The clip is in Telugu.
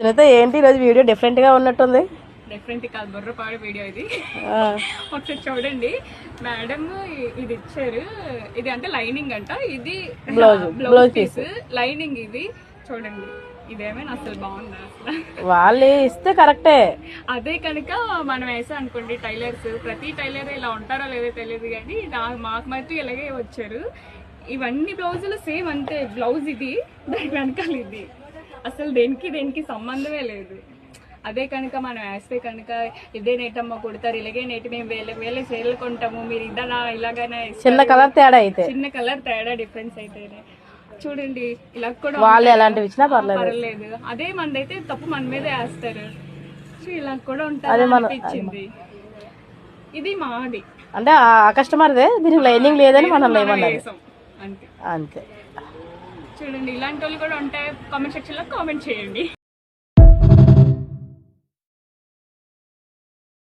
సునీత ఏంటి ఈరోజు వీడియో డిఫరెంట్ గా ఉన్నట్టుంది. డిఫరెంట్ కాదు, బుర్రపాడు వీడియో ఇది. ఒకసారి చూడండి మేడం, ఇది ఇచ్చారు. ఇది అంటే లైనింగ్ అంట, ఇది బ్లౌజ్ పీస్ లైనింగ్. ఇది చూడండి, ఇదేమైనా అసలు బాగుందా? అసలు వాళ్ళు ఇస్తే కరెక్టే. అదే కనుక మనం వేసా అనుకోండి, టైలర్స్ ప్రతి టైలర్ ఇలా ఉంటారో లేదో తెలియదు కానీ మాకు మాత్రం ఇలాగే వచ్చారు. ఇవన్నీ బ్లౌజులు సేమ్ అంతే. బ్లౌజ్ ఇది, దాని వెనకాల ఇది, అసలు దేనికి సంబంధమే లేదు. అదే కనుక మనం వేస్తే కనుక ఇదే నేటమ్మ కుడతారు, ఇలాగే నేటి మేము వేలే సేలు కొంటాము, మీరు ఇద్దరా ఇలాగైనా చిన్న కలర్ తేడా అయితే, చిన్న కలర్ తేడా డిఫరెన్స్ అయితేనే చూడండి. ఇలా కూడా వాళ్ళు ఎలాంటివి ఇచ్చినా పర్లేదు. అదే మనదైతే తప్పు మన మీద వేస్తారు. ఇలా కూడా ఉంటారు అనిపించింది. ఇది మాది అంటే ఆ కస్టమర్దే, దీనికి లైనింగ్ లేదని మనం లేమన్నారు అంతే అంతే. చూడండి, ఇలాంటి వాళ్ళు కూడా ఉంటాయి. కామెంట్ సెక్షన్ లో కామెంట్ చేయండి.